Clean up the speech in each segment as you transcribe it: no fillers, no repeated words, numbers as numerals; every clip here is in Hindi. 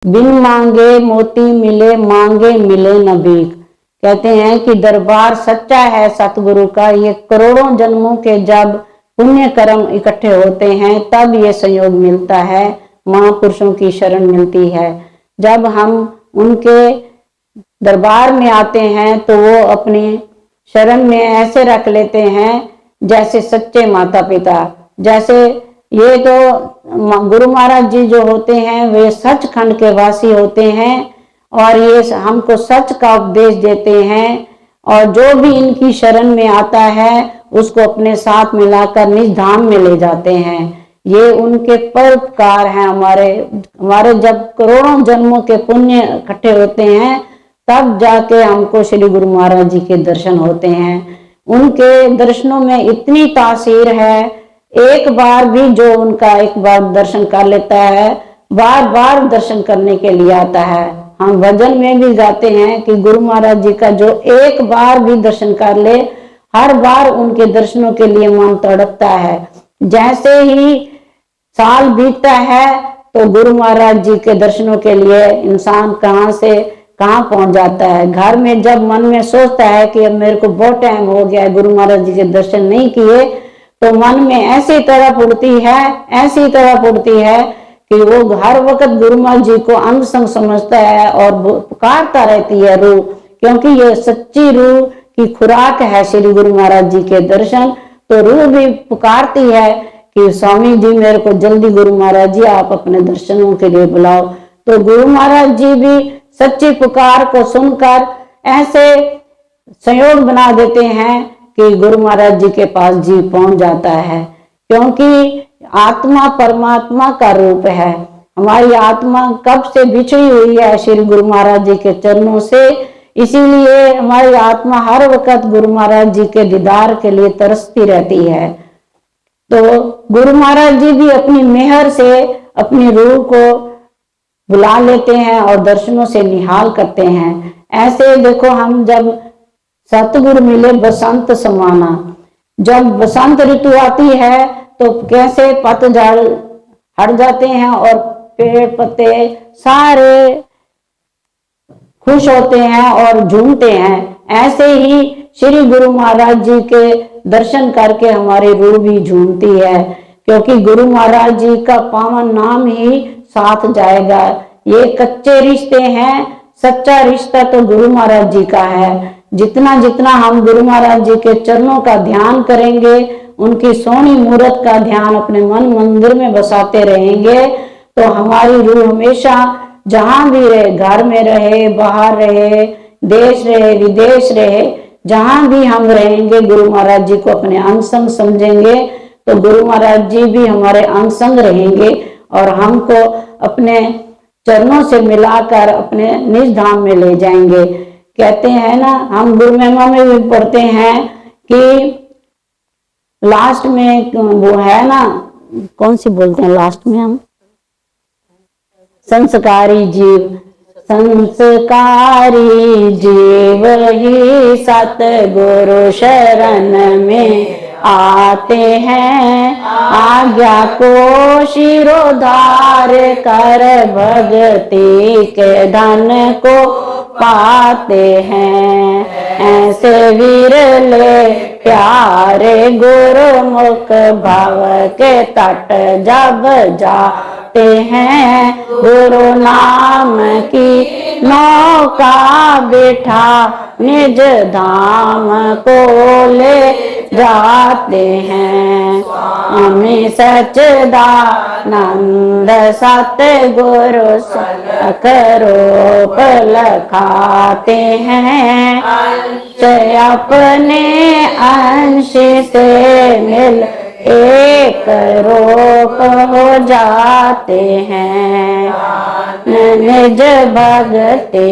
बिन मांगे मोती मिले, मांगे मिले न भीख। कहते हैं कि दरबार सच्चा है सतगुरु का। ये करोड़ों जन्मों के जब पुण्य कर्म इकट्ठे होते हैं तब ये संयोग मिलता है, महापुरुषों की शरण मिलती है। जब हम उनके दरबार में आते हैं तो वो अपनी शरण में ऐसे रख लेते हैं जैसे सच्चे माता पिता। जैसे ये तो गुरु महाराज जी जो होते हैं वे सचखंड के वासी होते हैं और ये हमको सच का उपदेश देते हैं और जो भी इनकी शरण में आता है उसको अपने साथ मिलाकर निज धाम में ले जाते हैं। ये उनके परोपकार हैं। हमारे जब करोड़ों जन्मों के पुण्य इकट्ठे होते हैं तब जाके हमको श्री गुरु महाराज जी के दर्शन होते हैं। उनके दर्शनों में इतनी तासीर है, एक बार भी जो उनका एक बार दर्शन कर लेता है बार बार दर्शन करने के लिए आता है। हम भजन में भी गाते हैं कि गुरु महाराज जी का जो एक बार भी दर्शन कर ले हर बार उनके दर्शनों के लिए मन तड़पता है। जैसे ही साल बीतता है तो गुरु महाराज जी के दर्शनों के लिए इंसान कहाँ से कहाँ पहुंच जाता है। घर में जब मन में सोचता है कि अब मेरे को बहुत टाइम हो गया है गुरु महाराज जी के दर्शन नहीं किए, तो मन में ऐसी तरफ उड़ती है कि वो हर वक्त गुरु महाराज जी को अंग संग समझता है और पुकारता रहती है रूह, क्योंकि ये सच्ची रूह की खुराक है श्री गुरु महाराज जी के दर्शन। तो रूह भी पुकारती है कि स्वामी जी मेरे को जल्दी गुरु महाराज जी आप अपने दर्शनों के लिए बुलाओ। तो गुरु महाराज जी भी सच्ची पुकार को सुनकर ऐसे संयोग बना देते हैं कि गुरु महाराज जी के पास जीव पहुंच जाता है, क्योंकि आत्मा परमात्मा का रूप है। हमारी आत्मा कब से बिछड़ी हुई है श्री गुरु महाराज जी के चरणों से, इसीलिए हमारी आत्मा हर वक्त गुरु महाराज जी के दीदार के लिए तरसती रहती है। तो गुरु महाराज जी भी अपनी मेहर से अपनी रूह को बुला लेते हैं और दर्शनों से निहाल करते हैं। ऐसे देखो हम जब सतगुरु मिले बसंत समाना, जब बसंत ऋतु आती है तो कैसे पतझड़ हट जाते हैं और पेड़ पत्ते सारे खुश होते हैं और झूमते हैं। ऐसे ही श्री गुरु महाराज जी के दर्शन करके हमारी रूह भी झूमती है, क्योंकि गुरु महाराज जी का पावन नाम ही साथ जाएगा। ये कच्चे रिश्ते हैं, सच्चा रिश्ता तो गुरु महाराज जी का है। जितना जितना हम गुरु महाराज जी के चरणों का ध्यान करेंगे, उनकी सोनी मूर्त का ध्यान अपने मन मंदिर में बसाते रहेंगे, तो हमारी रूह हमेशा जहां भी रहे, घर में रहे, बाहर रहे, देश रहे, विदेश रहे, जहां भी हम रहेंगे गुरु महाराज जी को अपने अंग संग समझेंगे तो गुरु महाराज जी भी हमारे अंग संग रहेंगे और हमको अपने चरणों से मिलाकर अपने निज धाम में ले जाएंगे। कहते हैं ना, हम गुरु महिमा में भी पढ़ते हैं कि लास्ट में वो है ना, कौन सी बोलते हैं लास्ट में हम, संस्कारी जीव, संस्कारी जीव ही सतगुरु शरण में आते हैं, आज्ञा को शिरोधार कर भक्ति के धन को पाते हैं। ऐसे विरले प्यारे गुरुमुख भव के तट जब जाते हैं, गुरु नाम की नौका बिठा निज धाम को ले जाते हैं। स्वामी सच्चिदानंद सतगुरु रूप लखाते हैं, अपने अंश से मिल एक रूप हो जाते हैं। निज भक्ति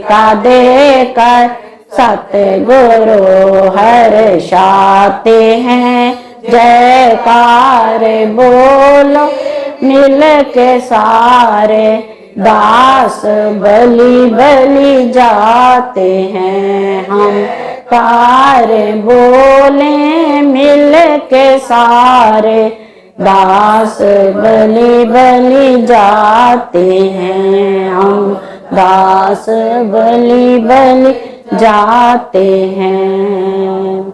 का देकर सतगुरु हर्षाते हैं, जयकार बोलो मिल के सारे, दास बलि बलि जाते हैं। हम कार बोले मिल के सारे, दास बलि बलि जाते हैं हम, दास बलि बलि जाते हैं।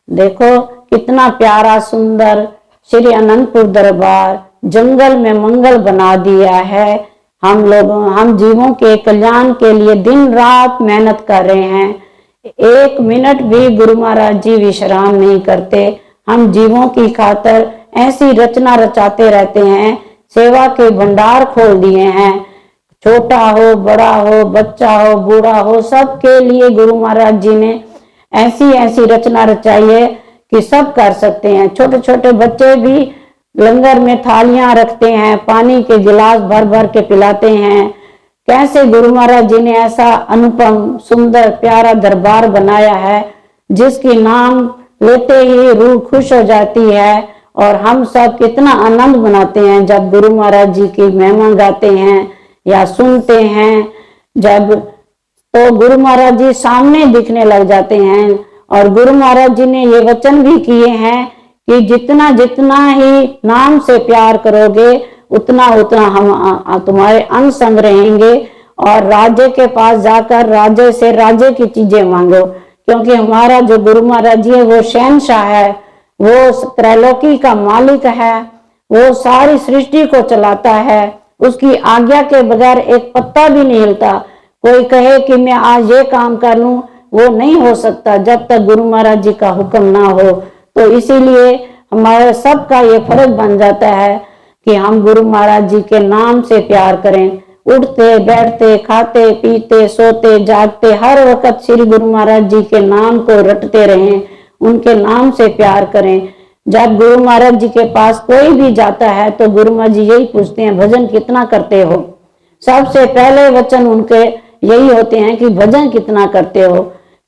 देखो कितना प्यारा सुंदर श्री अनंतपुर दरबार जंगल में मंगल बना दिया है। हम जीवों के कल्याण के लिए दिन रात मेहनत कर रहे हैं। एक मिनट भी गुरु महाराज जी विश्राम नहीं करते। हम जीवों की खातर ऐसी रचना रचाते रहते हैं। सेवा के भंडार खोल दिए हैं। छोटा हो, बड़ा हो, बच्चा हो, बूढ़ा हो, सबके लिए गुरु महाराज जी ने ऐसी ऐसी रचना रचाई है कि सब कर सकते हैं। छोटे छोटे बच्चे भी लंगर में थालियां रखते हैं, पानी के गिलास भर भर के पिलाते हैं। कैसे गुरु महाराज जी ने ऐसा अनुपम सुंदर प्यारा दरबार बनाया है जिसकी नाम लेते ही रूह खुश हो जाती है। और हम सब कितना आनंद मनाते हैं जब गुरु महाराज जी की महिमा गाते हैं या सुनते हैं। जब तो गुरु महाराज जी सामने दिखने लग जाते हैं। और गुरु महाराज जी ने ये वचन भी किए हैं कि जितना जितना ही नाम से प्यार करोगे उतना उतना हम तुम्हारे अंग संग रहेंगे। और राजे के पास जाकर राजे से राजे की चीजें मांगो, क्योंकि हमारा जो गुरु महाराज जी है वो शहंशाह है, वो त्रैलोकी का मालिक है, वो सारी सृष्टि को चलाता है। उसकी आज्ञा के बगैर एक पत्ता भी नहीं हिलता। कोई कहे कि मैं आज ये काम कर लूं, वो नहीं हो सकता जब तक गुरु महाराज जी का हुक्म ना हो। तो इसीलिए हमारे सबका ये फर्ज बन जाता है कि हम गुरु महाराज जी के नाम से प्यार करें। उठते बैठते खाते पीते सोते जागते हर वक्त श्री गुरु महाराज जी के नाम को रटते रहें, उनके नाम से प्यार करें। जब गुरु महाराज जी के पास कोई भी जाता है तो गुरु महाराज जी यही पूछते हैं, भजन कितना करते हो। सबसे पहले वचन उनके यही होते हैं कि भजन कितना करते हो,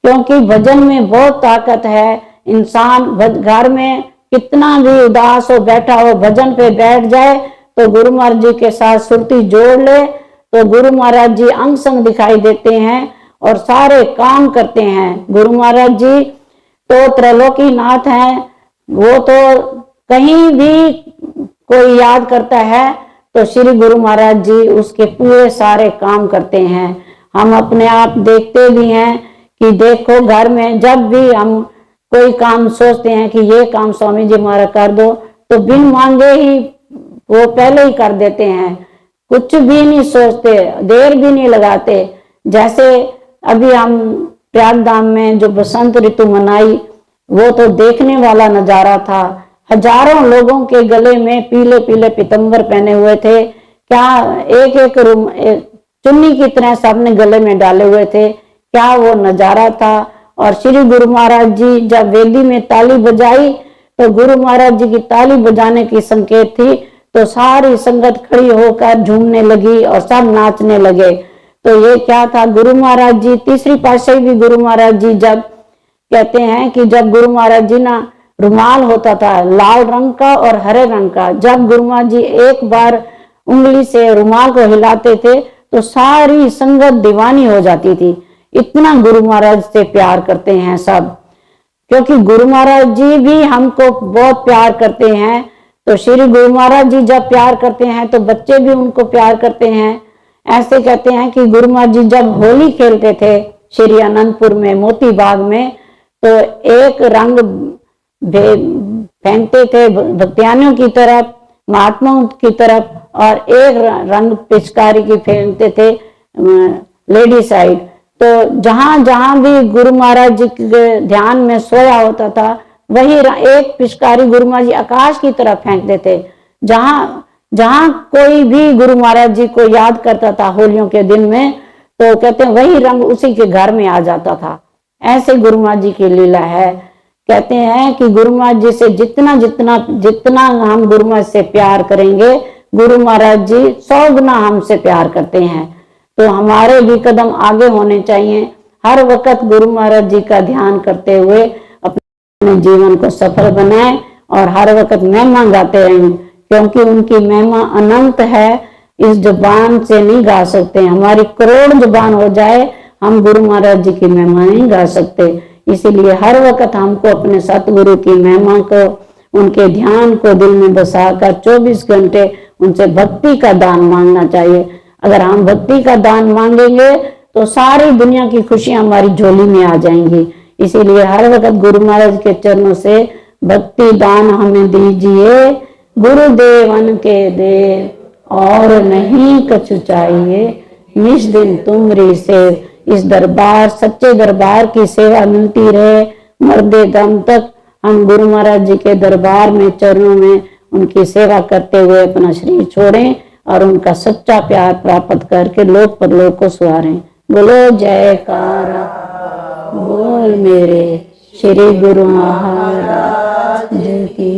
क्योंकि भजन में बहुत ताकत है। इंसान घर में कितना भी उदास हो बैठा हो, भजन पे बैठ जाए तो गुरु महाराज जी के साथ सुरती जोड़ ले तो गुरु महाराज जी अंग संग दिखाई देते हैं और सारे काम करते हैं। गुरु महाराज जी तो त्रैलोकी नाथ हैं। वो तो कहीं भी कोई याद करता है तो श्री गुरु महाराज जी उसके पूरे सारे काम करते हैं। हम अपने आप देखते भी हैं कि देखो घर में जब भी हम कोई काम सोचते हैं कि ये काम स्वामी जी हमारा कर दो, तो बिन मांगे ही वो पहले ही कर देते हैं। कुछ भी नहीं सोचते, देर भी नहीं लगाते। जैसे अभी हम प्रयाग धाम में जो बसंत ऋतु मनाई, वो तो देखने वाला नजारा था। हजारों लोगों के गले में पीले पीले पीतंबर पहने हुए थे। क्या एक एक चुन्नी की तरह सबने गले में डाले हुए थे। क्या वो नजारा था। और श्री गुरु महाराज जी जब वेदी में ताली बजाई तो गुरु महाराज जी की ताली बजाने की संकेत थी, तो सारी संगत खड़ी होकर झूमने लगी और सब नाचने लगे। तो ये क्या था, गुरु महाराज जी तीसरी पातशाही भी गुरु महाराज जी जब कहते हैं कि जब गुरु महाराज जी ना रुमाल होता था लाल रंग का और हरे रंग का, जब गुरु महाराज जी एक बार उंगली से रुमाल को हिलाते थे तो सारी संगत दीवानी हो जाती थी। इतना गुरु महाराज से प्यार करते हैं सब, क्योंकि गुरु महाराज जी भी हमको बहुत प्यार करते हैं। तो श्री गुरु महाराज जी जब प्यार करते हैं तो बच्चे भी उनको प्यार करते हैं। ऐसे कहते हैं कि गुरु महाराज जी जब होली खेलते थे श्री अनंतपुर में मोती बाग में, तो एक रंग फेंकते थे भक्तियानियों की तरफ, महात्माओं की तरफ, और एक रंग पिचकारी की फेंकते थे लेडी साइड। तो जहां जहां भी गुरु महाराज जी के ध्यान में सोया होता था वही एक पिचकारी गुरु महाराज जी आकाश की तरफ फेंकते थे। जहां जहां कोई भी गुरु महाराज जी को याद करता था होलियों के दिन में, तो कहते हैं वही रंग उसी के घर में आ जाता था। ऐसे गुरु महाराज जी की लीला है। कहते हैं कि गुरु महाराज जी से जितना जितना जितना हम गुरु महाराज से प्यार करेंगे, गुरु महाराज जी 100 गुना हमसे प्यार करते हैं। तो हमारे भी कदम आगे होने चाहिए। हर वक्त गुरु महाराज जी का ध्यान करते हुए अपने जीवन को सफल बनाएं और हर वक्त महिमा गाते रहें, क्योंकि उनकी महिमा अनंत है। इस जुबान से नहीं गा सकते। हमारी करोड़ जुबान हो जाए, हम गुरु महाराज जी की महिमा नहीं गा सकते। इसीलिए हर वक्त हमको अपने सतगुरु की महिमा को उनके ध्यान को दिल में बसाकर 24 घंटे उनसे भक्ति का दान मांगना चाहिए। अगर हम भक्ति का दान मांगेंगे तो सारी दुनिया की खुशियां हमारी झोली में आ जाएंगी। इसीलिए हर वक्त गुरु महाराज के चरणों से भक्ति दान हमें दीजिए, गुरुदेवन के दे और नहीं कछु चाहिए, निज दिन तुमरी सेव। इस दरबार, सच्चे दरबार की सेवा मिलती रहे, मर्दे दम तक हम गुरु महाराज जी के दरबार में, चरणों में उनकी सेवा करते हुए अपना शरीर छोड़ें और उनका सच्चा प्यार प्राप्त करके लोक परलोक को सुहारें। बोलो जयकारा बोल मेरे श्री गुरु महाराज जी की।